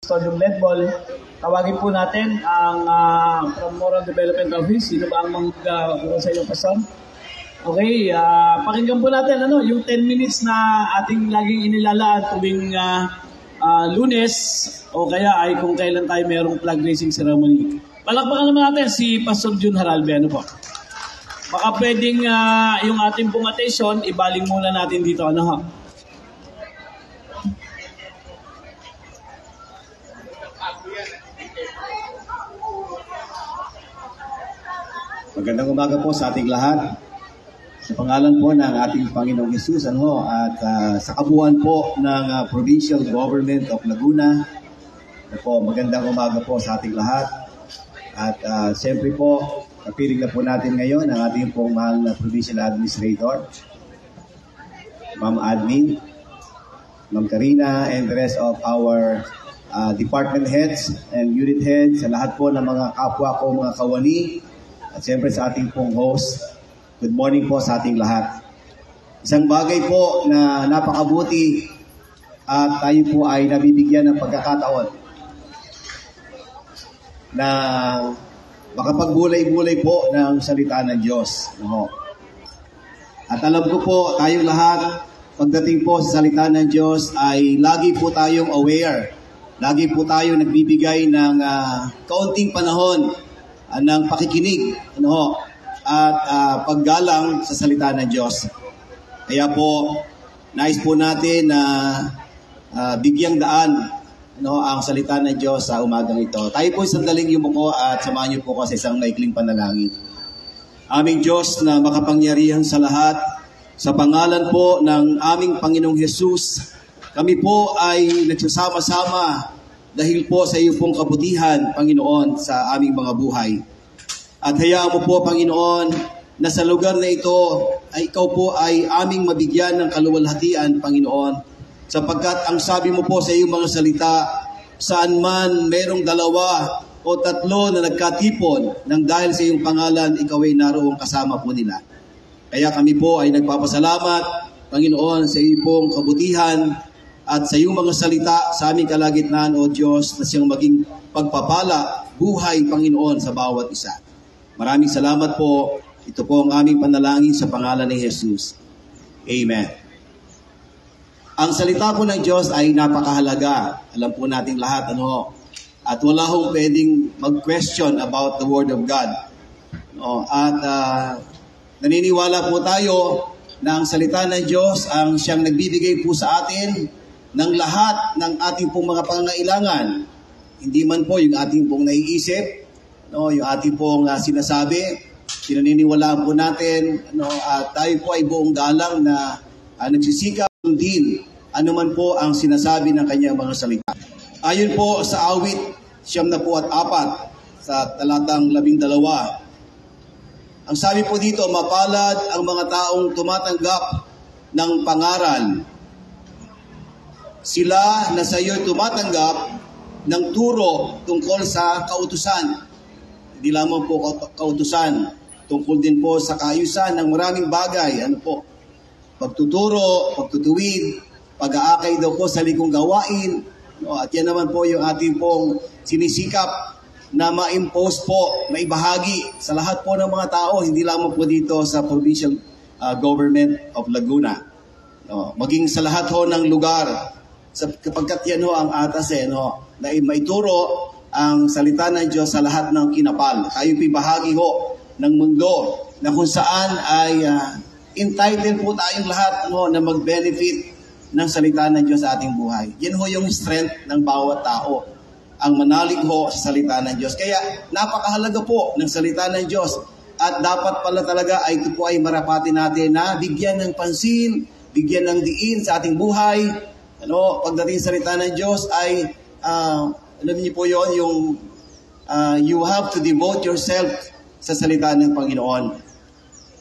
Custodium Lead Ball. Tawagin po natin ang from Moral Development Office. Sino ba ang mga sa inyong pastor? Okay, pakinggan po natin yung 10 minutes na ating laging inilalaan tuwing Lunes o kaya ay kung kailan tayo mayroong flag raising ceremony. Palakpakan naman natin si Pastor Jun Haralbe. Ano po? Baka pwedeng yung ating pong attention, ibaling muna natin dito. Magandang umaga po sa ating lahat. Sa pangalan po ng ating Panginoong Hesus at sa kabuuan po ng Provincial Government of Laguna. Magandang umaga po sa ating lahat. At siyempre po, kapiling na po natin ngayon ang ating pong mahal na Provincial Administrator, Ma'am Admin, Ma'am Karina, and the rest of our department heads and unit heads, sa lahat po ng mga kapwa ko, mga kawani, at siyempre sa ating pong host. Good morning po sa ating lahat. Isang bagay po na napakabuti at tayo po ay nabibigyan ng pagkakataon na makapagbulay-bulay po ng salita ng Diyos. At alam ko po, tayong lahat, pagdating po sa salita ng Diyos ay lagi po tayong aware. Lagi po tayong nagbibigay ng kaunting panahon ng pakikinig at paggalang sa salita ng Diyos. Kaya po, nais po natin na bigyang daan ang salita ng Diyos sa umagang ito. Tayo po sandaling yumuko at samahan niyo po ko sa isang maikling panalangin. Aming Diyos na makapangyarihan sa lahat, sa pangalan po ng aming Panginoong Hesus, kami po ay nagsasama-sama dahil po sa iyo pong kabutihan, Panginoon, sa aming mga buhay. At hayaan mo po, Panginoon, na sa lugar na ito ay ikaw po ay aming mabigyan ng kaluwalhatian, Panginoon. Sapagkat ang sabi mo po sa iyong mga salita, saan man merong 2 o 3 na nagkatipon nang dahil sa iyong pangalan, ikaw ay naroong kasama po nila. Kaya kami po ay nagpapasalamat, Panginoon, sa iyong pong kabutihan at sa iyong mga salita sa aming kalagitnaan, O Diyos, na siyang maging pagpapala, buhay, Panginoon, sa bawat isa. Maraming salamat po. Ito po ang aming panalangin sa pangalan ni Jesus. Amen. Ang salita po ng Diyos ay napakahalaga. Alam po natin lahat, at wala hong pwedeng mag-question about the Word of God. At naniniwala po tayo na ang salita ng Diyos ang siyang nagbibigay po sa atin ng lahat ng ating pong mga pangangailangan. Hindi man po yung ating pong naiisip, yung ating pong sinasabi, pinaniniwalaan po natin, at tayo po ay buong galang na nagsisikap din anuman po ang sinasabi ng kanyang mga salita. Ayon po sa awit 94 sa talatang 12, ang sabi po dito, mapalad ang mga taong tumatanggap ng pangaral. Sila na sa iyo'y tumatanggap ng turo tungkol sa kautusan. Hindi lamang po kautusan, tungkol din po sa kaayusan ng maraming bagay. Pagtuturo, pagtutuwid, pag-aakay daw po sa likong gawain. At yan naman po yung ating pong sinisikap na ma-impose po, maibahagi sa lahat po ng mga tao, hindi lamang po dito sa Provincial Government of Laguna. Maging sa lahat ho ng lugar, kapagkat yan ho ang atas na maituro ang salita ng Diyos sa lahat ng kinapal. Tayo bahagi ho ng mundo na kung saan ay entitled po tayong lahat na mag-benefit ng salita ng Diyos sa ating buhay. Yan ho yung strength ng bawat tao, ang manalig ho sa salita ng Diyos. Kaya napakahalaga po ng salita ng Diyos at dapat pala talaga ay ito po ay marapati natin na bigyan ng pansin, bigyan ng diin sa ating buhay. Pagdating sa salita ng Diyos ay alam niyo po yun, you have to devote yourself sa salita ng Panginoon.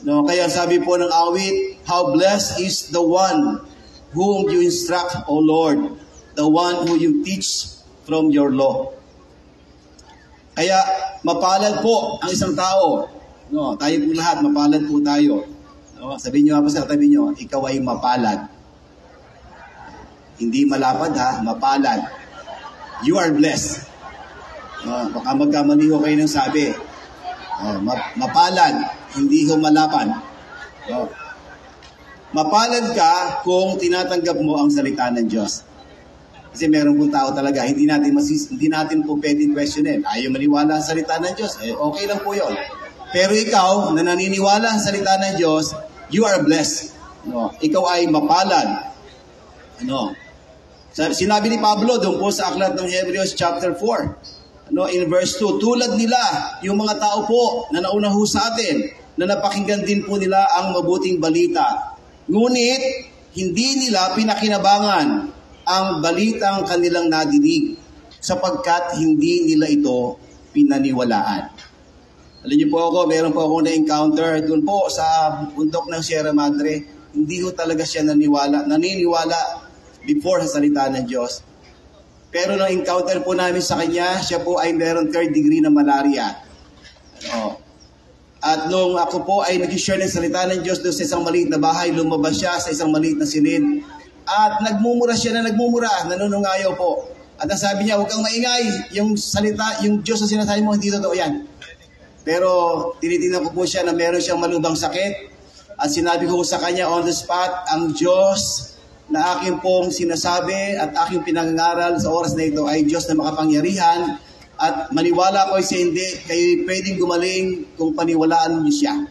Kaya sabi po ng awit, how blessed is the one whom you instruct, O Lord, the one who you teach from your law. Kaya mapalad po ang isang tao. Tayo po lahat, mapalad po tayo. Sabihin niyo nga po sa katabi niyo, ikaw ay mapalad. Hindi malapad mapalad. you are blessed. Baka magkamali ho kayo ng sabi. Mapalad, hindi ho malapan. Mapalad ka kung tinatanggap mo ang salita ng Diyos. Kasi meron pong tao talaga, hindi natin po pwedeng questionin. Ayaw maniwala sa salita ng Diyos, okay lang po yun. Pero ikaw, na naniniwala sa salita ng Diyos, you are blessed. Ikaw ay mapalad. Sinabi ni Pablo doon po sa aklat ng Hebrews chapter 4, in verse 2, tulad nila, yung mga tao po na nauna ho sa atin, na napakinggan din po nila ang mabuting balita. Ngunit, hindi nila pinakinabangan ang balitang kanilang nadinig sapagkat hindi nila ito pinaniwalaan. Alam niyo po ako, meron po ako na-encounter doon po sa bundok ng Sierra Madre. Hindi ho talaga siya naniniwala before sa salita ng Diyos. Pero nung encounter po namin sa kanya, siya po ay meron 3rd degree na malaria. At nung ako po ay nag-share ng salita ng Diyos doon sa isang maliit na bahay, lumabas siya sa isang maliit na silid. At nagmumura siya na nanunungayaw po. At ang sabi niya, huwag kang maingay, yung salita, yung Diyos na sinasabi mo, hindi totoo yan. Pero tinitingnan ko po siya na meron siyang malubhang sakit. At sinabi ko sa kanya on the spot, ang Diyos na aking pong sinasabi at aking pinangaral sa oras na ito ay Diyos na makapangyarihan. At maniwala ko siya hindi, kayo pwedeng gumaling kung paniwalaan niyo siya.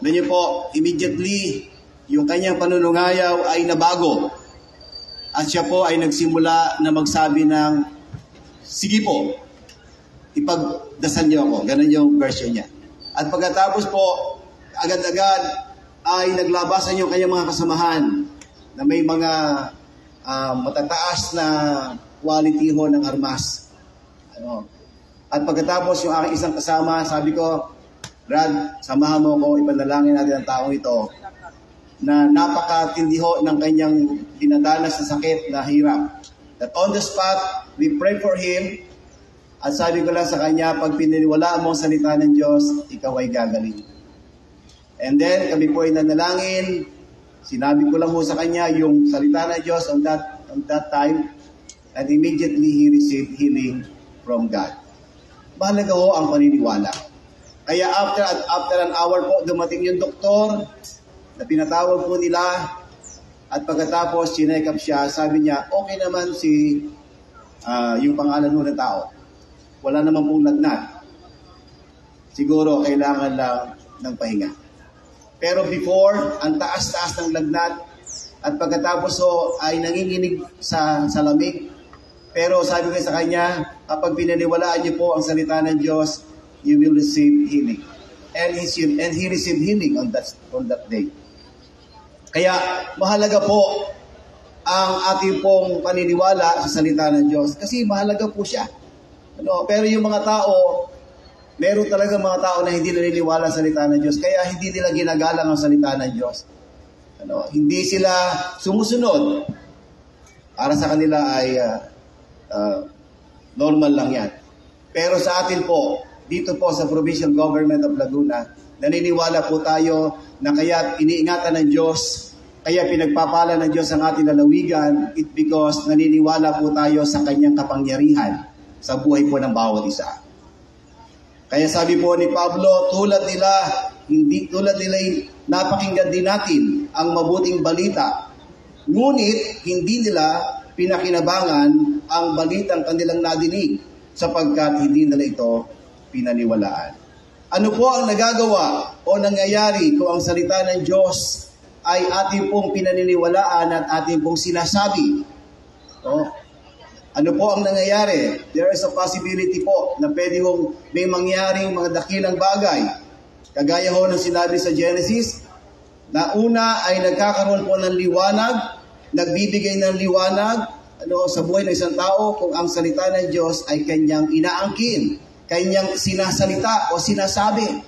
Alam niyo po, immediately, yung kanyang panunungayaw ay nabago. At siya po ay nagsimula na magsabi ng, sige po, ipagdasal niyo ako. Ganun yung version niya. At pagkatapos po, agad-agad ay naglabasan yung kanyang mga kasamahan na may mga matataas na quality ho ng armas. At pagkatapos yung aking isang kasama, sabi ko, Brad, samahan mo ko, ipanalangin natin ang taong ito na napakatindi ho ng kanyang dinadanas na sakit na hirap. That on the spot, we pray for him. At sabi ko lang sa kanya, pag pininiwalaan mo ang salita ng Diyos, ikaw ay gagaling. And then, kami po ay nanalangin. Sinabi ko lang ho sa kanya yung salita ng Diyos on that time. And immediately, he received healing from God. Mahalaga ho ang paniniwala. Kaya after an hour po, dumating yung doktor na pinatawag po nila. At pagkatapos, chinek up siya. Sabi niya, okay naman yung pangalan ho ng tao. Wala naman pong lagnat. Siguro, kailangan lang ng pahinga. Pero before, ang taas-taas ng lagnat at pagkatapos ay nanginginig sa lamig. Pero sabi ko sa kanya, kapag pinaniwalaan niyo po ang salita ng Diyos, you will receive healing. And he received healing on that day. Kaya mahalaga po ang ating pong paniniwala sa salita ng Diyos kasi mahalaga po siya. Pero yung mga tao, meron talaga mga tao na hindi naniniwala sa salita ng Diyos, kaya hindi nila ginagalang ang salita ng Diyos. Hindi sila sumusunod. Para sa kanila ay normal lang yan. Pero sa atin po, dito po sa Provincial Government of Laguna, naniniwala po tayo na kaya iniingatan ng Diyos, kaya pinagpapala ng Diyos ang ating lalawigan, because naniniwala po tayo sa kanyang kapangyarihan sa buhay po ng bawat isa. Kaya sabi po ni Pablo, tulad nila napakinggan din natin ang mabuting balita. Ngunit hindi nila pinakinabangan ang balitang kanilang nadinig sapagkat hindi nila ito pinaniwalaan. Ano po ang nagagawa o nangyayari kung ang salita ng Diyos ay ating pong pinaniniwalaan at ating pong sinasabi? Ano po ang nangyayari? There is a possibility po na pwede hong may mangyaring mga dakilang bagay. Kagaya ho ng sinabi sa Genesis, na una ay nagkakaroon po ng liwanag, nagbibigay ng liwanag sa buhay ng isang tao kung ang salita ng Diyos ay kanyang inaangkin, kanyang sinasalita o sinasabi.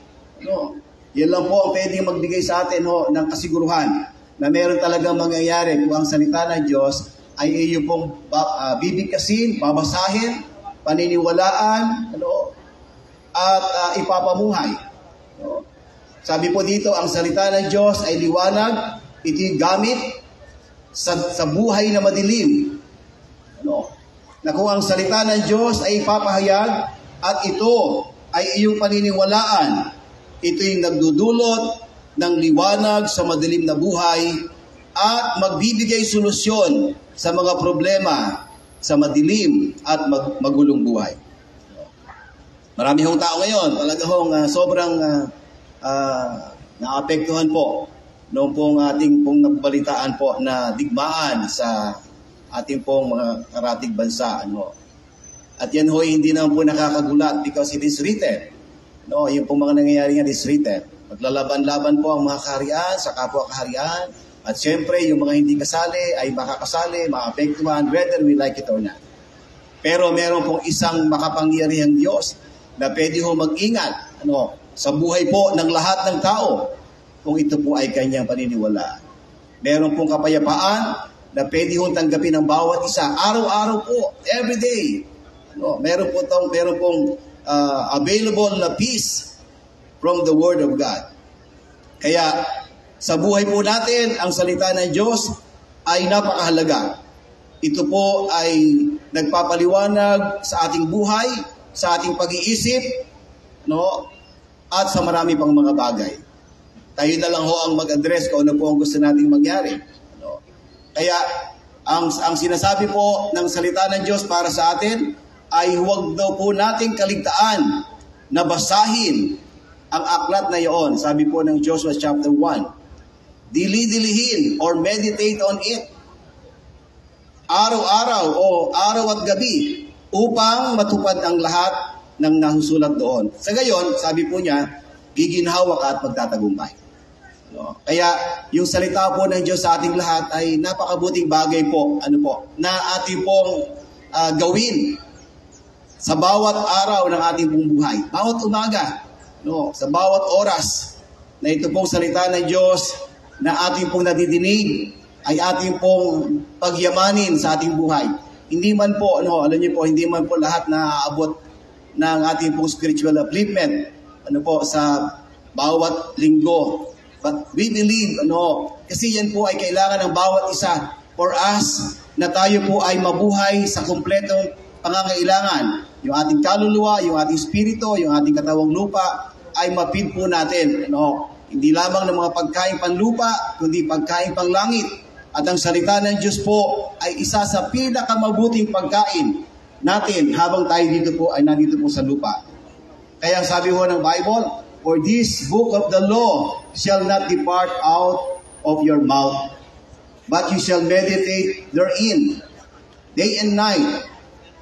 Yan lang po ang pwedeng magbigay sa atin ng kasiguruhan na meron talagang mangyayari kung ang salita ng Diyos ay iyo pong bibigkasin, babasahin, paniniwalaan, at ipapamuhay. Sabi po dito, ang salita ng Diyos ay liwanag, ito'y gamit sa buhay na madilim. na kung ang salita ng Diyos ay ipapahayag at ito ay iyong paniniwalaan, ito'y nagdudulot ng liwanag sa madilim na buhay at magbibigay solusyon sa mga problema sa madilim at magulong buhay. Marami hong tao ngayon, talaga hong sobrang naapektuhan po noong pong ating pong nabalitaan po na digmaan sa ating pong mga karatig bansa. At yan ho hindi naman po nakakagulat because it is written. Yung pong mga nangyayari nga is written. Maglalaban-laban po ang mga kaharian sa kapwa kaharian. At syempre, yung mga hindi kasali ay makakasali, maapektuhan, whether we like it or not. Pero meron pong isang makapangyarihang Diyos na pwede ho mag-ingat sa buhay po ng lahat ng tao kung ito po ay kanyang paniniwalaan. Meron pong kapayapaan na pwede ho tanggapin ng bawat isa. Araw-araw po, everyday. Meron pong available na peace from the Word of God. Kaya sa buhay po natin, ang salita ng Diyos ay napakahalaga. Ito po ay nagpapaliwanag sa ating buhay, sa ating pag-iisip, at sa marami pang mga bagay. Tayo na lang ho ang mag-address kung ano po ang gusto nating mangyari. Kaya ang sinasabi po ng salita ng Diyos para sa atin ay huwag daw po nating kaligtaan na basahin ang aklat na iyon. Sabi po ng Joshua chapter 1, dili-dilihin or meditate on it araw-araw o araw at gabi upang matupad ang lahat ng nahusulat doon. Sa gayon, sabi po niya, giginhawa ka at magtatagumpay. Kaya yung salita po ng Diyos sa ating lahat ay napakabuting bagay po, na ating pong gawin sa bawat araw ng ating pong buhay. Bawat umaga, sa bawat oras na ito pong salita ng Diyos na ating pong nadidinig ay ating pong pagyamanin sa ating buhay. Hindi man po, alam niyo po, hindi man po lahat na aabot ng ating pong spiritual upliftment sa bawat linggo. But we believe, kasi yan po ay kailangan ng bawat isa for us na tayo po ay mabuhay sa kumpletong pangangailangan. Yung ating kaluluwa, yung ating spirito, yung ating katawang lupa ay mapid po natin. Hindi lamang ng mga pagkain panlupa, kundi pagkain panglangit. At ang salita ng Diyos po ay isa sa pinakamabuting pagkain natin habang tayo dito po ay nandito po sa lupa. Kaya sabi ho ng Bible, for this book of the law shall not depart out of your mouth, but you shall meditate therein day and night,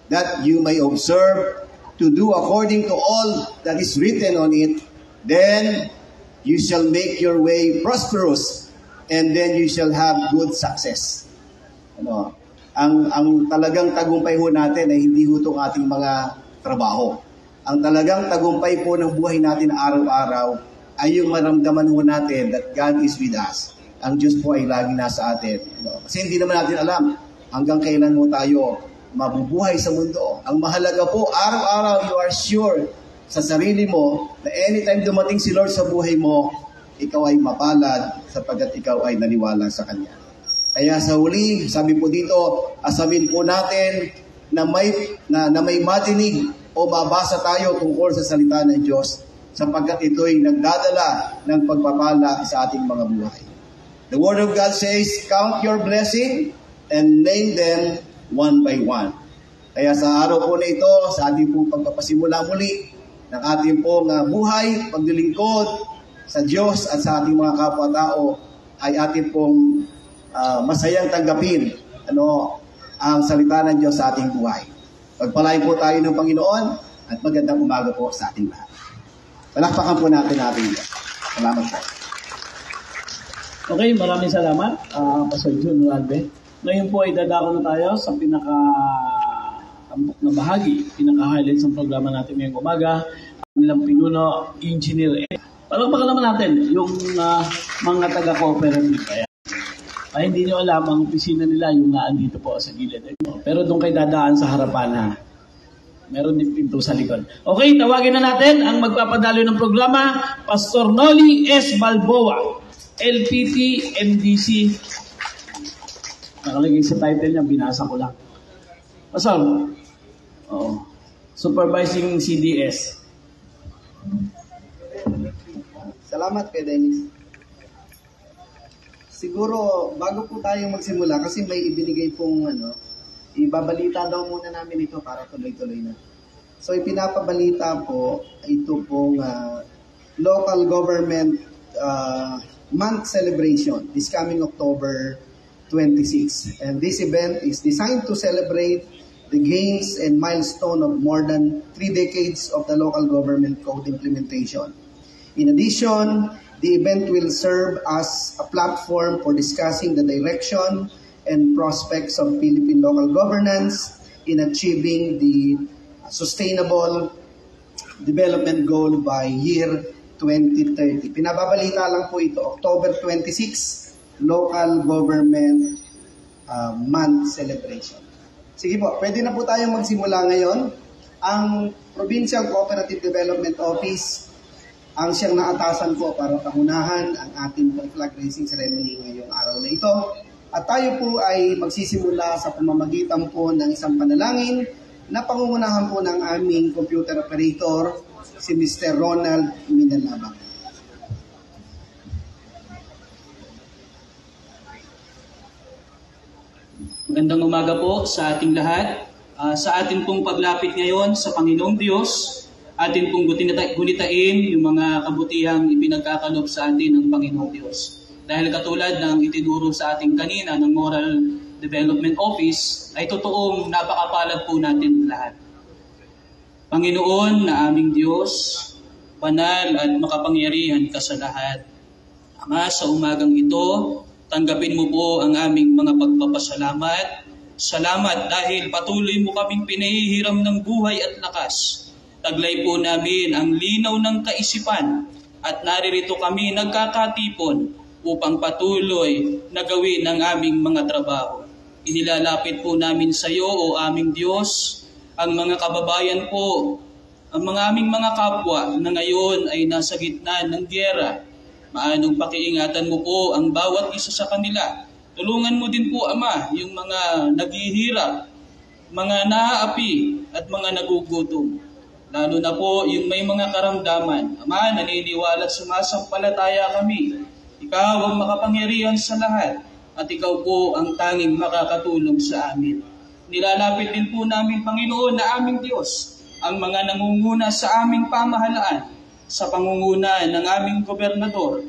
that you may observe to do according to all that is written on it. Then you shall make your way prosperous, and then you shall have good success. Ang talagang tagumpay ho natin ay hindi ho itong ating mga trabaho. Ang talagang tagumpay po ng buhay natin araw-araw ay yung maramdaman ho natin that God is with us. Ang Diyos po ay lagi nasa atin. Kasi hindi naman natin alam hanggang kailan mo tayo mabubuhay sa mundo. Ang mahalaga po, araw-araw you are sure sa sarili mo na anytime dumating si Lord sa buhay mo, ikaw ay mapalad sapagkat ikaw ay naniwala sa Kanya. Kaya sa huli, sabi po dito, asamin po natin na may matinig o mabasa tayo tungkol sa salita ng Diyos sapagkat ito'y nagdadala ng pagpapala sa ating mga buhay. The Word of God says, count your blessing and name them one by one. Kaya sa araw po na ito, sa ating pong pagpapasimula muli ng ating pong buhay, paglilingkod sa Diyos at sa ating mga kapwa-tao, ay ating pong masayang tanggapin ang salita ng Diyos sa ating buhay. Pagpalain po tayo ng Panginoon at magandang umaga po sa ating lahat. Palakpakan po natin ating Diyos. Salamat po. Okay, maraming salamat, Pastor Jun Ralbe. Ngayon po ay dadako na tayo sa pinaka-tambok na bahagi, pinaka-highlights ng programa natin ngayong umaga. Ang nilang pinuno, Engineer Ed. Palakpakan naman natin yung mga taga-cooperative. Ay hindi nyo alam, ang opisina nila yung naandito po sa gilid. Pero doon kayo dadaan sa harapan ha. Meron din pinto sa likod. Okay, tawagin na natin ang magpapadalo ng programa, Pastor Noli S. Balboa, LPT MDC. Nakalagay sa title niya, binasa ko lang. Pastor. Oo. Supervising CDS. Salamat kay Dennis. Siguro, bago po tayo magsimula, kasi may ibinigay pong ibabalita daw muna namin ito para tuloy-tuloy na. So, ipinapabalita po, ito pong local government month celebration this coming October 26. And this event is designed to celebrate the gains and milestone of more than 3 decades of the local government code implementation. In addition, the event will serve as a platform for discussing the direction and prospects of Philippine local governance in achieving the Sustainable Development Goal by year 2030. Pinababalita lang po ito, October 26, Local Government Month Celebration. Sige po, pwede na po tayong magsimula ngayon. Ang Provincial Cooperative Development Office ang siyang naatasan po para pangunahan ang ating flag raising ceremony ngayong araw na ito. At tayo po ay magsisimula sa pamamagitan po ng isang panalangin na pangungunahan po ng aming computer operator, si Mr. Ronald Minalabang. Magandang umaga po sa ating lahat. Sa ating pong paglapit ngayon sa Panginoong Diyos, atin pong gunitain yung mga kabutihang ipinagkakalob sa atin ng Panginoong Diyos. Dahil katulad ng itinuro sa ating kanina ng Moral Development Office, ay totoong napakapalad po natin lahat. Panginoon na aming Diyos, banal at makapangyarihan ka sa lahat. Ama, sa umagang ito, tanggapin mo po ang aming mga pagpapasalamat. Salamat dahil patuloy mo kaming pinahihiram ng buhay at lakas. Taglay po namin ang linaw ng kaisipan at naririto kami nagkakatipon upang patuloy na gawin ang aming mga trabaho. Inilalapit po namin sa iyo, O aming Diyos, ang mga kababayan po, ang mga aming mga kapwa na ngayon ay nasa gitna ng gyera. Maanong pakiingatan mo po ang bawat isa sa kanila. Tulungan mo din po, Ama, yung mga naghihirap, mga naaapi at mga nagugutom. Lalo na po yung may mga karamdaman. Ama, naniniwala at sumasampalataya kami. Ikaw ang makapangyarihan sa lahat at ikaw po ang tanging makakatulong sa amin. Nilalapit din po namin, Panginoon, na aming Diyos, ang mga nangunguna sa aming pamahalaan, sa pangunguna ng aming gobernador.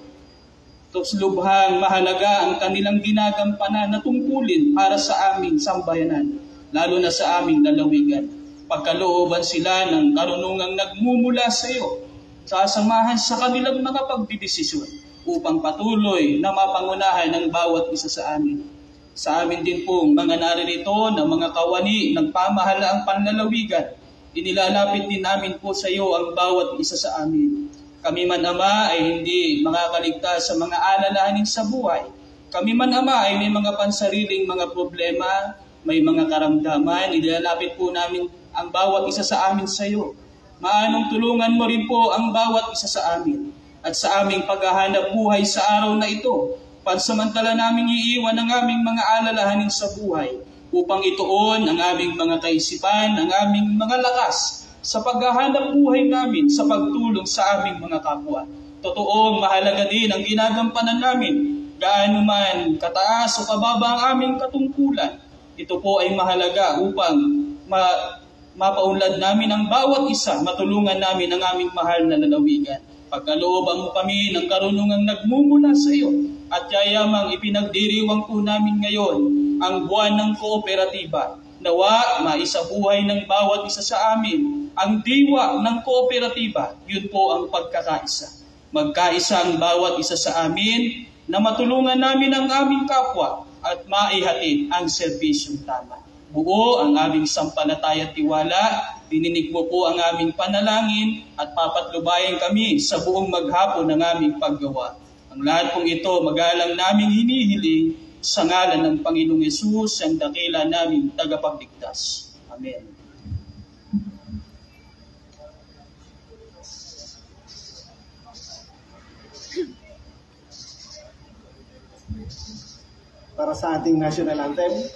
Lubhang mahalaga ang kanilang ginagampanan na tungkulin para sa aming sambayanan, lalo na sa aming lalawigan. Pagkalooban sila ng karunungang nagmumula sa iyo, sasamahan sa kanilang mga pagdidesisyon upang patuloy na mapangunahan ng bawat isa sa amin. Sa amin din pong mga naririto na mga kawani ng pamahalaang panlalawigan, inilalapit din namin po sa iyo ang bawat isa sa amin. Kami man, Ama, ay hindi makakaligtas sa mga alalahanin sa buhay. Kami man, Ama, ay may mga pansariling mga problema, may mga karamdaman, inilalapit po namin ang bawat isa sa amin sa iyo. Maanong tulungan mo rin po ang bawat isa sa amin at sa aming paghahanap buhay sa araw na ito. Pansamantala namin iiwan ang aming mga alalahanin sa buhay upang ituon ang aming mga kaisipan, ang aming mga lakas sa paghahanap buhay namin sa pagtulong sa aming mga kapwa. Totoong mahalaga din ang ginagampanan namin, gaano man kataas o kababa ang aming katungkulan. Ito po ay mahalaga upang mapaunlad namin ang bawat isa, matulungan namin ang aming mahal na lalawigan. Pagkalooban mo kami ng karunungang nagmumula sa iyo at yayamang ipinagdiriwang po namin ngayon ang buwan ng kooperatiba. Nawa, maisabuhay ng bawat isa sa amin ang diwa ng kooperatiba. Yun po ang pagkakaisa. Magkaisa ang bawat isa sa amin na matulungan namin ang aming kapwa at maihatid ang serbisyong tama. Buo ang aming sampalataya at tiwala, dininig mo po ang aming panalangin at papatnubayan kami sa buong maghapon ng aming paggawa. Ang lahat pong ito magalang naming hinihiling sa ngalan ng Panginoong Yesus, ang dakila naming tagapagligtas. Amen. Para sa ating national anthem,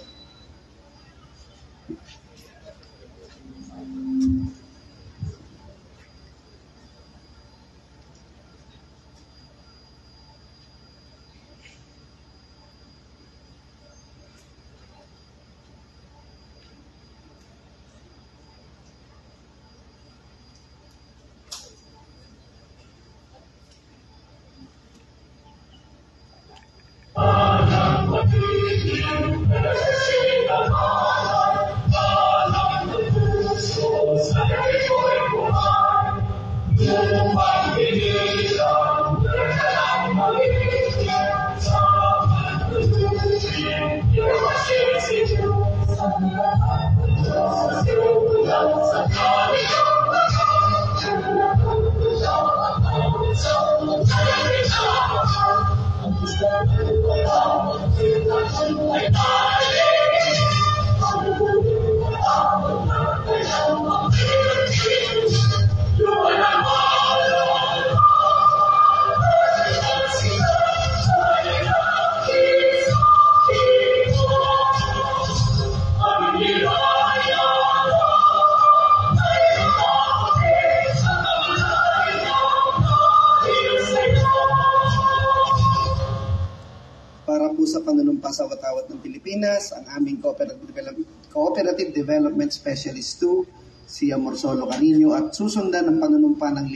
Para po sa panunumpa sa Watawat ng Pilipinas, ang aming Cooperative Development Specialist 2, si Amorsolo Carino, at susundan ang panunumpa ng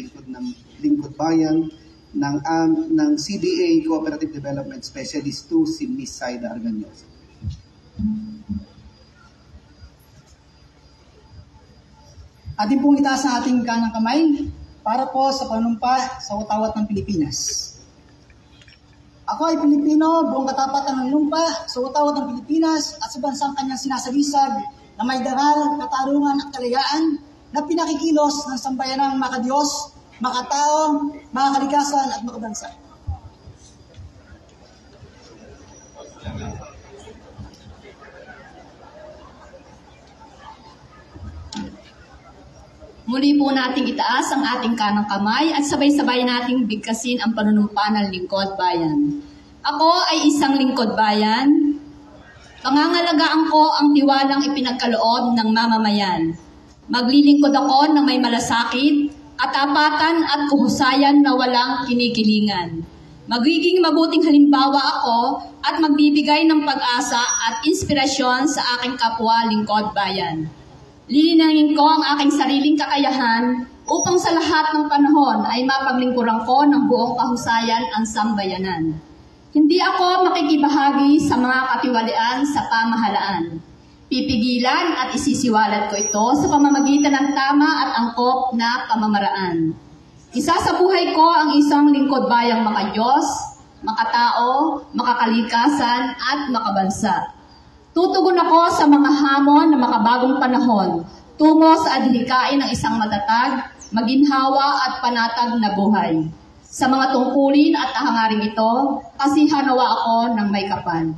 lingkod bayan ng CDA Cooperative Development Specialist 2, si Miss Saida Arganyosa. Atin pong itaas ang ating kanang kamay para po sa panunumpa sa Watawat ng Pilipinas. Ako ay Pilipino, buong katapatan ng lumpa sa Watawat ng Pilipinas at sa bansang kanyang sinasalisag na may daral, katarungan at kalayaan na pinakikilos ng sambayanang makadiyos, makatao, makakalikasan at makabansa. Muli po nating itaas ang ating kanang kamay at sabay-sabay nating bigkasin ang panunumpa ng lingkod bayan. Ako ay isang lingkod bayan. Pangangalagaan ko ang tiwalang ipinagkaloob ng mamamayan. Maglilingkod ako ng may malasakit, katapatan at kuhusayan na walang kinikilingan. Magiging mabuting halimbawa ako at magbibigay ng pag-asa at inspirasyon sa aking kapwa lingkod bayan. Lilinangin ko ang aking sariling kakayahan upang sa lahat ng panahon ay mapaglingkuran ko ng buong kahusayan ang sambayanan. Hindi ako makikibahagi sa mga katiwalian sa pamahalaan. Pipigilan at isisiwalat ko ito sa pamamagitan ng tama at angkop na pamamaraan. Isasabuhay ko ang isang lingkod bayang makadiyos, makatao, makakalikasan at makabansa. Tutugon ako sa mga hamon ng makabagong panahon tungo sa adhikain ng isang matatag, maginhawa at panatag na buhay. Sa mga tungkulin at hangaring ito, kasihanawa ako ng may kapal.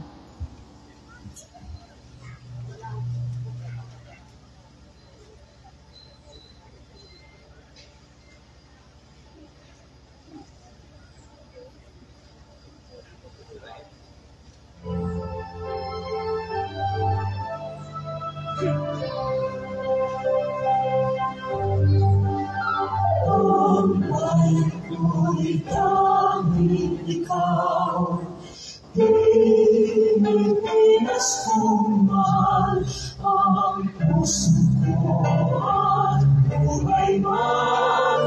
Pilipinas kong mahal, ang puso ko at buhay man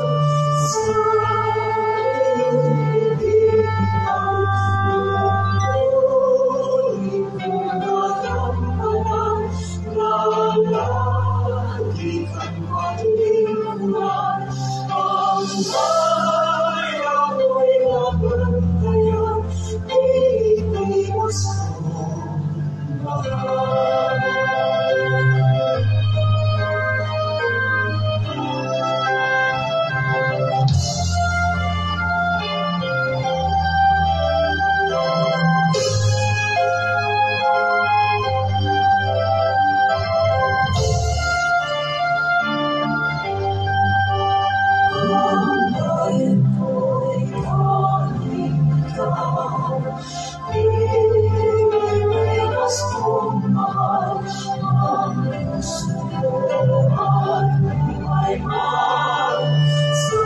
sa iyong Pilipinas. Pinagagampanan na lagi kang maglingkuran, ang bayan mo'y nabantayan. Pilipinas kong mahal. Pilipinas kong mahal, ang puso ko at buhay man sa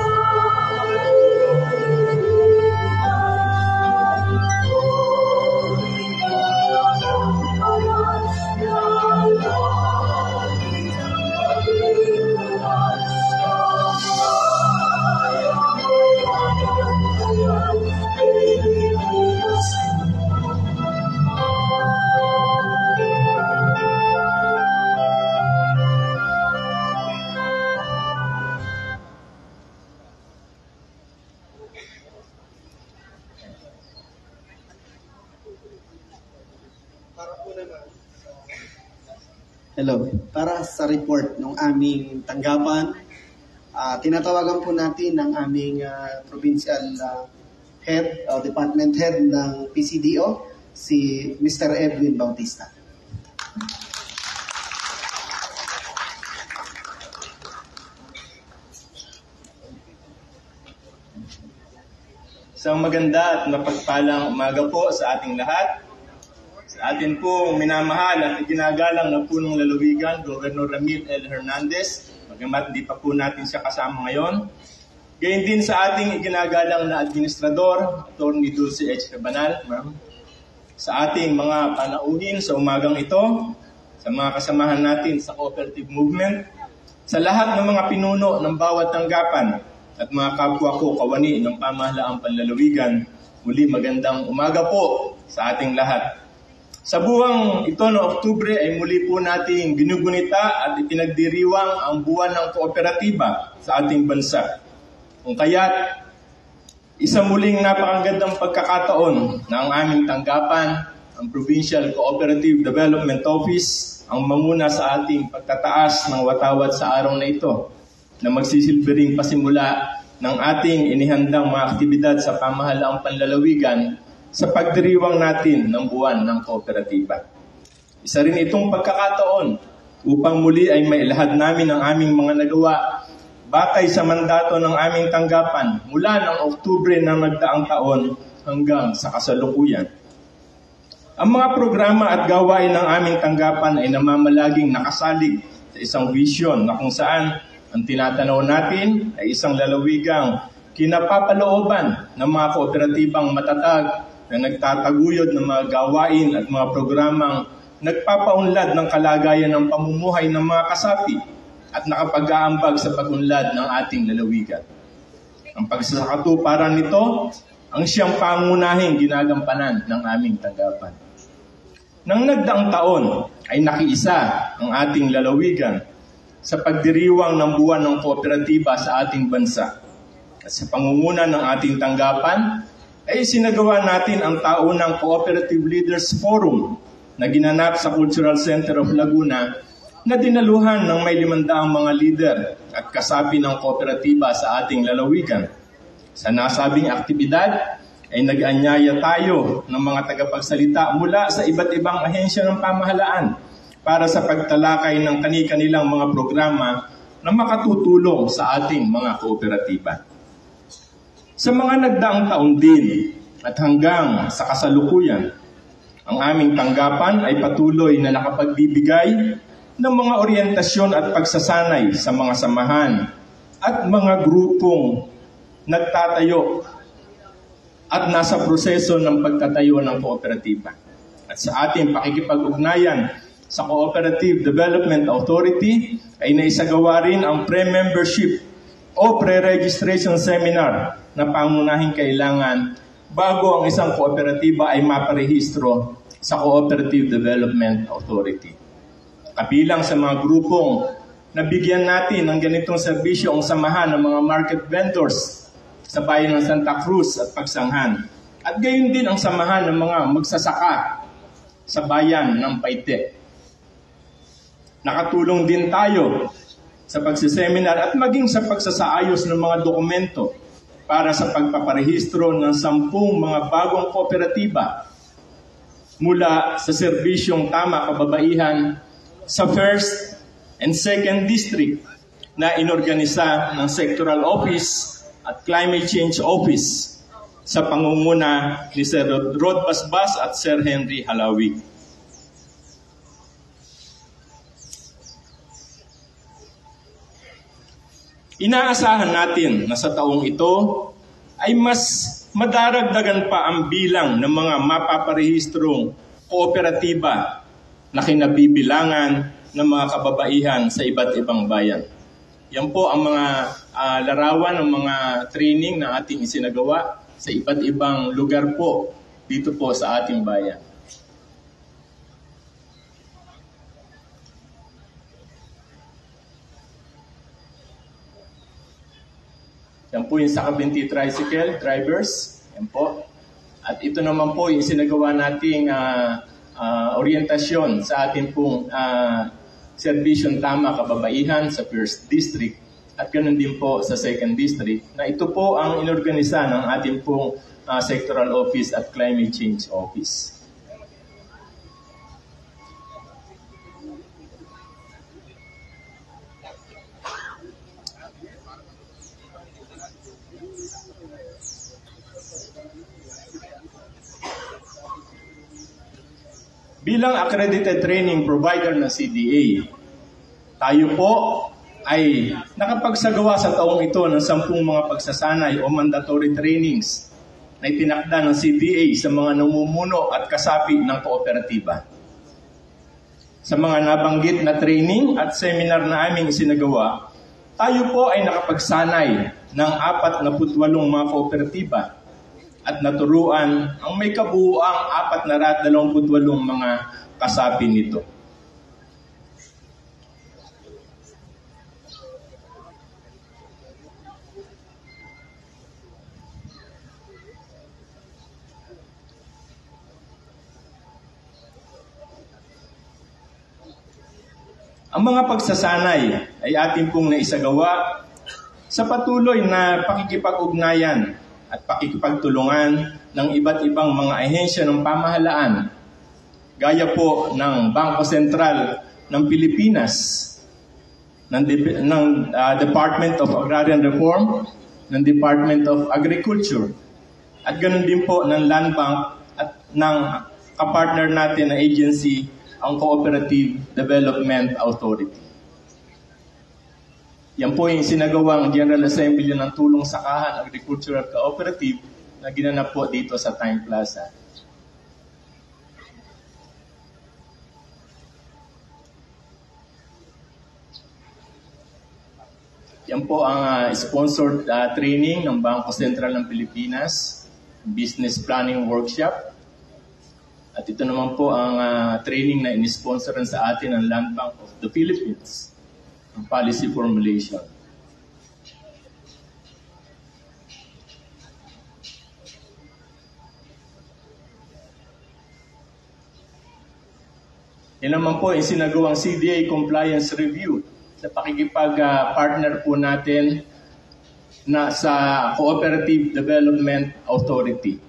Hello. Para sa report ng aming tanggapan, tinatawagan po natin ang aming provincial head, department head ng PCDO, si Mr. Edwin Bautista. Isang maganda at mapagpalang umaga po sa ating lahat. Sa atin pong minamahal at iginagalang na punong lalawigan, Governor Ramil L. Hernandez, bagamat di pa po natin siya kasama ngayon. Gayon din sa ating iginagalang na administrador, Atty. Dulce H. Cabanal, ma'am. Sa ating mga panauhin sa umagang ito, sa mga kasamahan natin sa cooperative movement, sa lahat ng mga pinuno ng bawat tanggapan at mga kapwa ko kawani ng pamahalaang panlalawigan, muli magandang umaga po sa ating lahat. Sa buwang ito ng Oktubre ay muli po nating ginugunita at ipinagdiriwang ang buwan ng kooperatiba sa ating bansa. Kung kaya't isa muling napakagandang pagkakataon na ang aming tanggapan, ang Provincial Cooperative Development Office, ang mamuna sa ating pagtataas ng watawat sa araw na ito na magsisilbering pasimula ng ating inihandang mga aktibidad sa pamahalaang panlalawigan sa pagdiriwang natin ng buwan ng kooperatiba. Isa rin itong pagkakataon upang muli ay mailahad namin ang aming mga nagawa batay sa mandato ng aming tanggapan mula ng Oktubre ng nagdaang taon hanggang sa kasalukuyan. Ang mga programa at gawain ng aming tanggapan ay namamalaging nakasalig sa isang vision na kung saan ang tinatanaw natin ay isang lalawigang kinapapalooban ng mga kooperatibang matatag na nagtataguyod ng mga gawain at mga programang nagpapaunlad ng kalagayan ng pamumuhay ng mga kasapi at nakapag-aambag sa pagunlad ng ating lalawigan. Ang pagsasakatuparan nito ang siyang pangunahing ginagampanan ng aming tanggapan. Nang nagdaang taon ay nakiisa ang ating lalawigan sa pagdiriwang ng buwan ng kooperatiba sa ating bansa. At sa pangunguna ng ating tanggapan, ay sinagawa natin ang taunang Cooperative Leaders Forum na ginanap sa Cultural Center of Laguna na dinaluhan ng may 500 mga leader at kasapi ng kooperatiba sa ating lalawigan. Sa nasabing aktibidad ay nag-anyaya tayo ng mga tagapagsalita mula sa iba't ibang ahensya ng pamahalaan para sa pagtalakay ng kani-kanilang mga programa na makatutulong sa ating mga kooperatiba. Sa mga nagdaang taon din at hanggang sa kasalukuyan, ang aming tanggapan ay patuloy na nakapagbibigay ng mga oryentasyon at pagsasanay sa mga samahan at mga grupong nagtatayo at nasa proseso ng pagtatayo ng kooperatiba. At sa ating pakikipag-ugnayan sa Cooperative Development Authority ay naisagawa rin ang pre-membership o pre-registration seminar na pangunahing kailangan bago ang isang kooperatiba ay maparehistro sa Cooperative Development Authority. Kabilang sa mga grupong nabigyan natin ng ganitong serbisyo ang samahan ng mga market vendors sa bayan ng Santa Cruz at Pagsanghan. At gayon din ang samahan ng mga magsasaka sa bayan ng Paite. Nakatulong din tayo sa pagsiseminar at maging sa pagsasaayos ng mga dokumento para sa pagpaparehistro ng 10 mga bagong kooperatiba mula sa serbisyong tama kababaihan sa 1st and 2nd District na inorganisa ng Sectoral Office at Climate Change Office sa pangunguna ni Sir Rod Basbas at Sir Henry Halawig. Inaasahan natin na sa taong ito ay mas madaragdagan pa ang bilang ng mga mapaparehistrong kooperatiba na kinabibilangan ng mga kababaihan sa iba't ibang bayan. Yan po ang mga larawan ng mga training na ating isinagawa sa iba't ibang lugar po dito po sa ating bayan. Yan po yung sa Kabinti Tricycle Drivers. Yan po. At ito naman po yung sinagawa nating orientasyon sa ating pong Serbisyong Tama Kababaihan sa 1st District at ganoon din po sa 2nd District, na ito po ang inorganisa ng ating pong Sectoral Office at Climate Change Office. Bilang accredited training provider ng CDA, tayo po ay nakapagsagawa sa taong ito ng 10 mga pagsasanay o mandatory trainings na itinakda ng CDA sa mga namumuno at kasapi ng kooperatiba. Sa mga nabanggit na training at seminar na aming isinagawa, tayo po ay nakapagsanay ng 48 mga kooperatiba at naturuan ang may kabuuang 428 mga kasapi nito. Ang mga pagsasanay ay ating pong naisagawa sa patuloy na pakikipag-ugnayan at pakikipagtulungan ng iba't ibang mga ahensya ng pamahalaan, gaya po ng Bangko Sentral ng Pilipinas, ng Department of Agrarian Reform, ng Department of Agriculture, at ganoon din po ng Land Bank at ng kapartner natin na agency, ang Cooperative Development Authority. Yan po yung sinagawang General Assembly ng Tulong Sakahan Agricultural Cooperative na ginanap po dito sa Time Plaza. Yan po ang sponsored training ng Bangko Sentral ng Pilipinas, Business Planning Workshop. At ito naman po ang training na inisponsoran sa atin ng Land Bank of the Philippines, ang policy formulation. Yan naman po yung sinagawang CDA Compliance Review sa pakikipag-partner po natin na sa Cooperative Development Authority.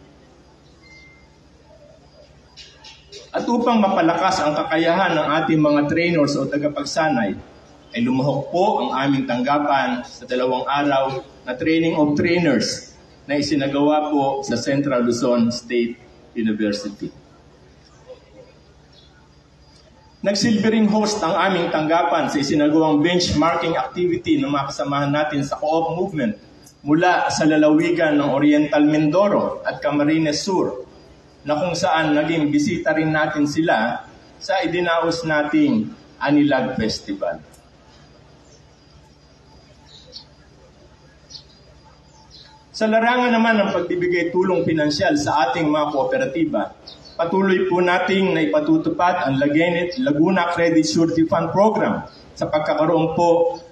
At upang mapalakas ang kakayahan ng ating mga trainers o tagapagsanay, ay lumahok po ang aming tanggapan sa 2 araw na training of trainers na isinagawa po sa Central Luzon State University. Nagsilbering host ang aming tanggapan sa isinagawang benchmarking activity ng mga kasamahan natin sa Co-op Movement mula sa lalawigan ng Oriental Mindoro at Camarines Sur, na kung saan naging bisita rin natin sila sa idinaos nating Anilag Festival. Sa larangan naman ng pagbibigay tulong pinansyal sa ating mga kooperatiba, patuloy po nating naipatutupad ang Laguna Credit Surety Fund Program sa pagkakaroon po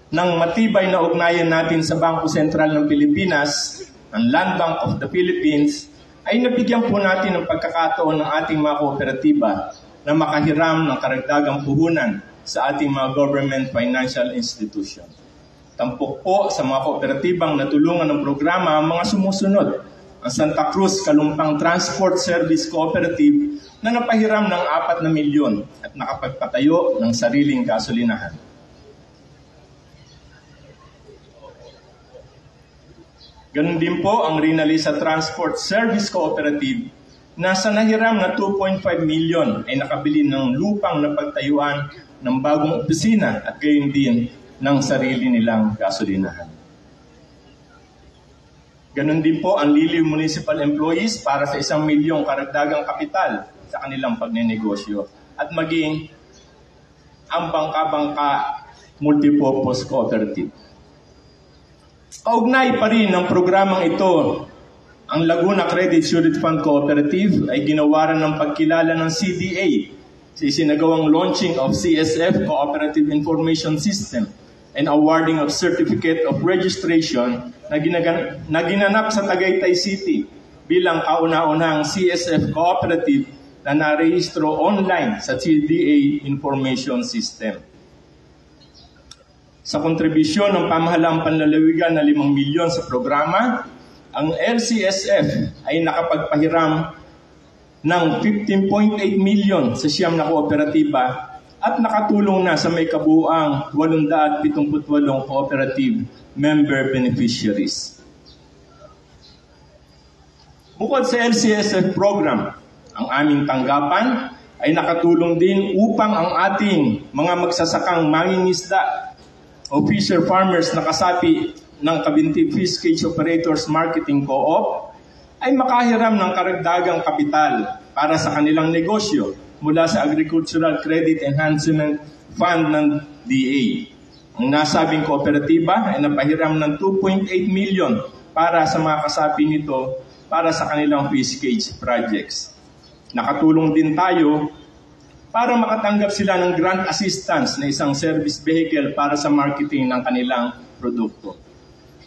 ng matibay na ugnayan natin sa Bangko Sentral ng Pilipinas, ang Land Bank of the Philippines, ay nabigyan po natin ng pagkakataon ng ating mga kooperatiba na makahiram ng karagdagang puhunan sa ating mga government financial institution. Tampok po sa mga kooperatibang natulungan ng programa ang mga sumusunod: ang Santa Cruz Kalumpang Transport Service Cooperative na napahiram ng 4 na milyon at nakapagpatayo ng sariling gasolinahan. Ganun din po ang Rinalisa Transport Service Cooperative na sa nahiram na 2.5 milyon ay nakabili ng lupang na pagtayuan ng bagong opisina at gayon din ng sarili nilang gasolinahan. Ganun din po ang Liliw Municipal Employees para sa 1 milyong karagdagang kapital sa kanilang pagnenegosyo at maging ang Bangka-Bangka Multipurpose Cooperative. Kaugnay pa rin ng programang ito, ang Laguna Credit Surety Fund Cooperative ay ginawaran ng pagkilala ng CDA sa isinagawang launching of CSF Cooperative Information System and awarding of Certificate of Registration na ginanap sa Tagaytay City bilang kauna-unahang CSF Cooperative na narehistro online sa CDA Information System. Sa kontribusyon ng pamahalaang panlalawigan na 5 milyon sa programa, ang LCSF ay nakapagpahiram ng 15.8 milyon sa 9 na kooperatiba at nakatulong na sa may kabuuang 878 cooperative member beneficiaries. Bukod sa LCSF program, ang aming tanggapan ay nakatulong din upang ang ating mga magsasakang mangingisda o fisher farmers na kasapi ng Cavinti Fish Cage Operators Marketing Co-op ay makahiram ng karagdagang kapital para sa kanilang negosyo mula sa Agricultural Credit Enhancement Fund ng DA. Ang nasabing kooperatiba ay napahiram ng 2.8 million para sa mga kasapi nito para sa kanilang fish cage projects. Nakatulong din tayo para makatanggap sila ng grant assistance na isang service vehicle para sa marketing ng kanilang produkto.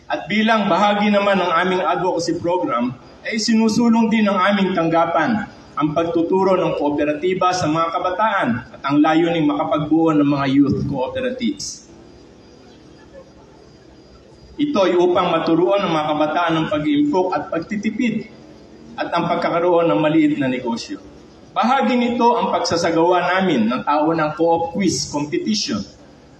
At bilang bahagi naman ng aming advocacy program, ay sinusulong din ng aming tanggapan ang pagtuturo ng kooperatiba sa mga kabataan at ang layuning makapagbuo ng mga youth cooperatives. Ito ay upang maturuan ng mga kabataan ng pag-iimpok at pagtitipid at ang pagkakaroon ng maliit na negosyo. Bahagi nito ang pagsasagawa namin ng taonang co-op quiz competition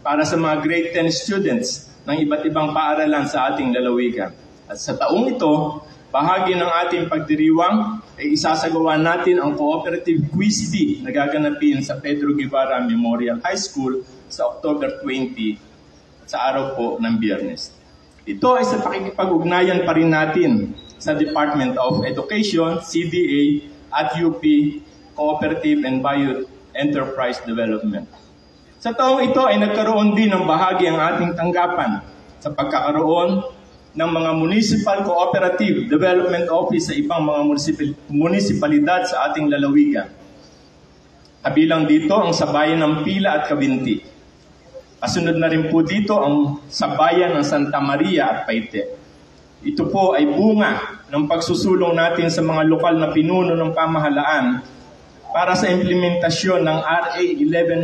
para sa mga grade 10 students ng iba't ibang paaralan sa ating lalawigan. At sa taong ito, bahagi ng ating pagdiriwang ay isasagawa natin ang Cooperative Quiz Bee na gaganapin sa Pedro Guevara Memorial High School sa October 20 sa araw po ng Biyernes. Ito ay sa pakikipag-ugnayan pa rin natin sa Department of Education, CDA, at UP Cooperative and Bio-Enterprise Development. Sa taong ito ay nagkaroon din ng bahagi ang ating tanggapan sa pagkakaroon ng mga Municipal Cooperative Development Office sa ibang mga munisipalidad sa ating lalawigan. Kabilang dito ang Sabayan ng Pila at Cavinti. Kasunod na rin po dito ang Sabayan ng Santa Maria at Paite. Ito po ay bunga ng pagsusulong natin sa mga lokal na pinuno ng pamahalaan para sa implementasyon ng RA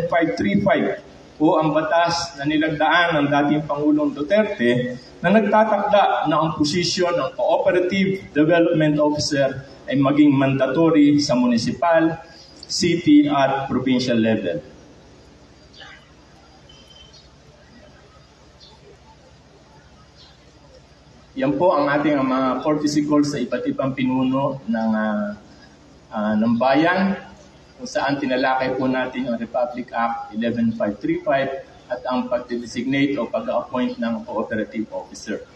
11535 o ang batas na nilagdaan ng dating Pangulong Duterte na nagtatakda na ang posisyon ng Cooperative Development Officer ay maging mandatory sa municipal, city at provincial level. Yan po ang ating mga courtesy calls sa iba't ibang pinuno ng bayan, kung saan tinalakay po natin ang Republic Act 11535 at ang pag-designate o pag-appoint ng cooperative officer.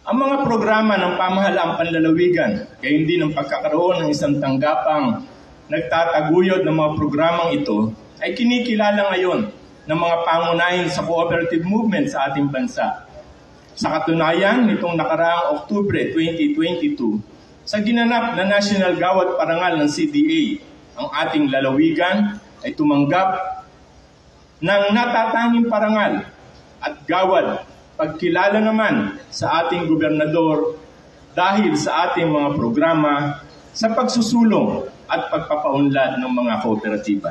Ang mga programa ng pamahalaang panlalawigan, gayon din ang pagkakaroon ng isang tanggapang nagtataguyod ng mga programang ito ay kinikilala ngayon ng mga pangunahin sa cooperative movement sa ating bansa. Sa katunayan, nitong nakaraang Oktubre 2022, sa ginanap na National Gawad Parangal ng CDA, ang ating lalawigan ay tumanggap ng natatanging parangal at gawad pagkilala naman sa ating gobernador dahil sa ating mga programa sa pagsusulong at pagpapaunlad ng mga kooperatiba.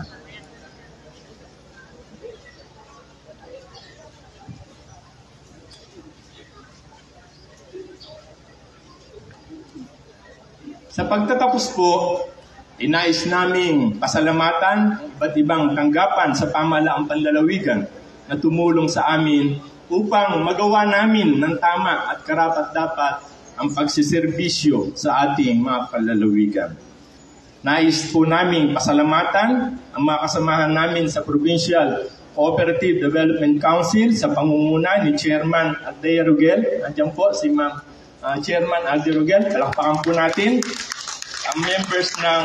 Sa pagtatapos po, inais naming pasalamatan ang iba't ibang tanggapan sa pamahalaang panlalawigan na tumulong sa amin upang magawa namin ng tama at karapat-dapat ang pagsiservisyo sa ating mga panlalawigan. Nais po namin pasalamatan ang mga kasamahan namin sa Provincial Cooperative Development Council sa pangunguna ni Chairman Alde Rugel. Andiyan po si Chairman Alde Rugel. Palakpakan po natin ang members ng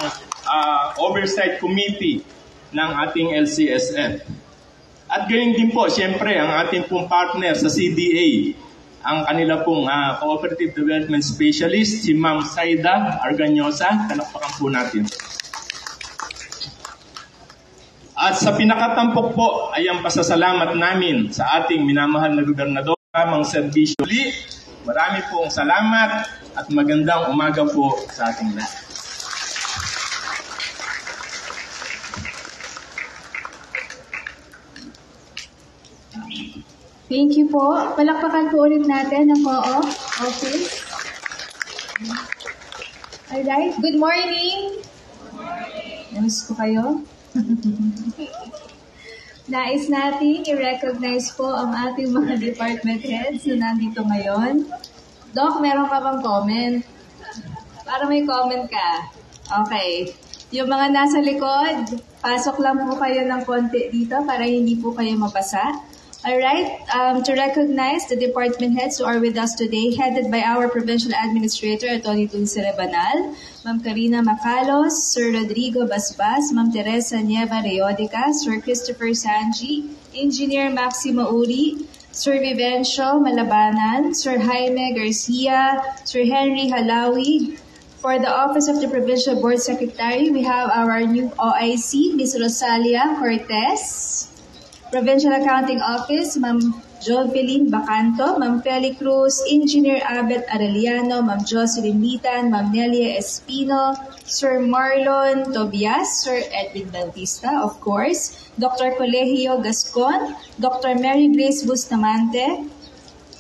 Oversight Committee ng ating LCSF. At gayon din po, siyempre, ang ating pong partner sa CDA, ang kanila pong Cooperative Development Specialist, si Ma'am Saida Arganyosa. Palakpakan po natin. At sa pinakatampok po ay ang pasasalamat namin sa ating minamahal na gobernador. tamang serbisyo. Marami pong salamat at magandang umaga po sa ating lahat. Thank you po. Palakpakan po ulit natin ang co-op office. Alright, good morning. Namiss ko kayo. Nais nating i-recognize po ang ating mga department heads na nandito ngayon. Doc, meron ka bang comment? Para may comment ka. Okay. Yung mga nasa likod, pasok lang po kayo ng konti dito para hindi po kayo mabasa. Alright, to recognize the department heads who are with us today, headed by our Provincial Administrator, Atty. Dulce Rebanal, Ma'am Karina Macalos, Sir Rodrigo Basbas, Ma'am Teresa Nieva Reodica, Sir Christopher Sanji, Engineer Maximo Uri, Sir Vivencio Malabanan, Sir Jaime Garcia, Sir Henry Halawi. For the Office of the Provincial Board Secretary, we have our new OIC, Ms. Rosalia Cortez. Provincial Accounting Office, Ma'am Jovelyn Bacanto, Ma'am Feli Cruz, Engineer Abet Arellano, Ma'am Jocelyn Mitan, Ma'am Nelia Espino, Sir Marlon Tobias, Sir Edwin Bautista, of course, Dr. Colegio Gascon, Dr. Mary Grace Bustamante,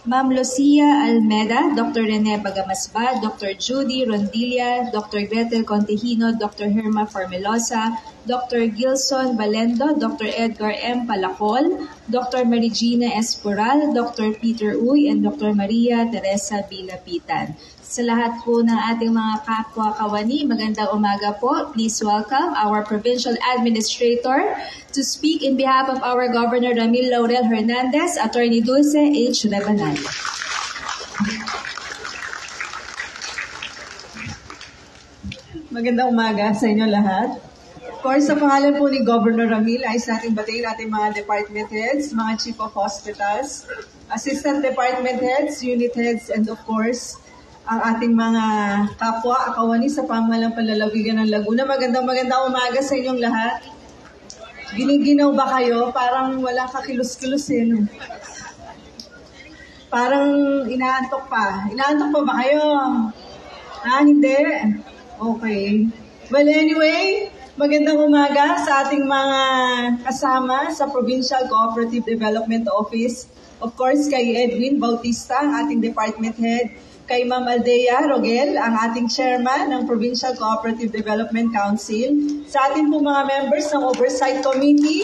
Ma'am Lucia Almeda, Dr. Rene Bagamasbad, Dr. Judy Rondilla, Dr. Gretel Contehino, Dr. Herma Formelosa, Dr. Gilson Balendo, Dr. Edgar M. Palacol, Dr. Marigina Esporal, Dr. Peter Uy, and Dr. Maria Teresa Bilapitan. Sa lahat po ng ating mga kapwa kawani, magandang umaga po. Please welcome our Provincial Administrator to speak in behalf of our Governor Ramil Laurel Hernandez, Attorney Dulce H. Rebanal. Magandang umaga sa inyo lahat. Of course, sa pangalan po ni Governor Ramil, ayos natin batiin ating mga department heads, mga chief of hospitals, assistant department heads, unit heads, and of course, ang ating mga kapwa, akawani sa pamahalang panlalawigan ng Laguna. Magandang umaga sa inyong lahat. Giniginaw ba kayo? Parang wala kakilos-kilos eh. No? Parang inaantok pa. Inaantok pa ba kayo? Hindi? Okay. Well, anyway, magandang umaga sa ating mga kasama sa Provincial Cooperative Development Office. Of course, kay Edwin Bautista, ang ating department head. Kay Ma'am Aldea Rogel, ang ating chairman ng Provincial Cooperative Development Council. Sa ating po mga members ng Oversight Committee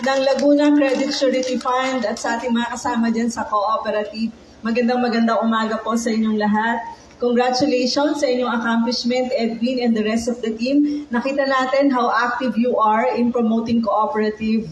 ng Laguna Credit Surety Fund at sa ating mga kasama dyan sa cooperative. Magandang umaga po sa inyong lahat. Congratulations sa inyong accomplishment, Edwin and the rest of the team. Nakita natin how active you are in promoting cooperative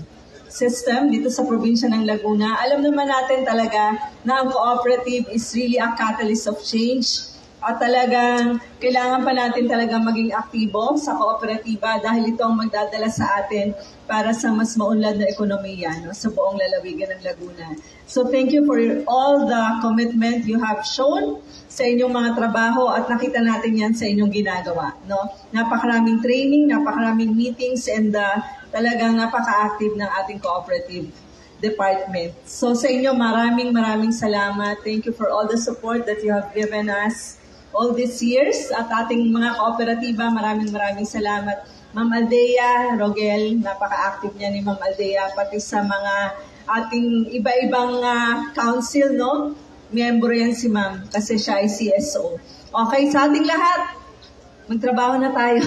system dito sa probinsya ng Laguna. Alam naman natin talaga na ang cooperative is really a catalyst of change at talagang kailangan pa natin talagang maging aktibo sa kooperatiba dahil ito ang magdadala sa atin para sa mas maunlad na ekonomiya sa buong lalawigan ng Laguna. So thank you for all the commitment you have shown sa inyong mga trabaho at nakita natin yan sa inyong ginagawa. Napakaraming training, napakaraming meetings, and talagang napaka-active ng ating cooperative department. So sa inyo, maraming salamat. Thank you for all the support that you have given us all these years. At ating mga kooperatiba, maraming salamat. Ma'am Aldea Rogel, napaka-active niya ni Ma'am Aldea, pati sa mga ating iba-ibang council, no? Member yan si Ma'am kasi siya ay CSO. Okay, sa ating lahat, magtrabaho na tayo.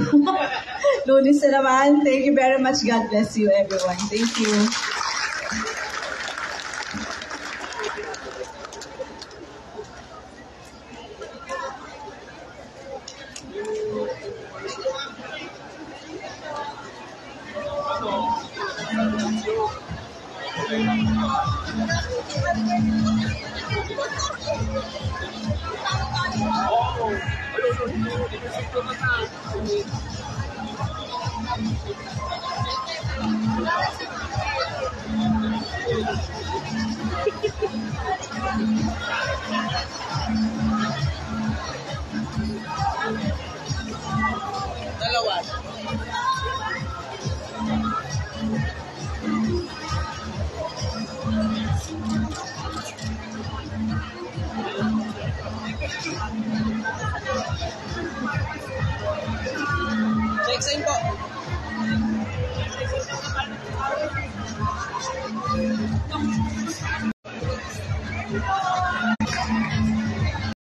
Lunes na naman. Thank you very much. God bless you, everyone. Thank you. Next time po.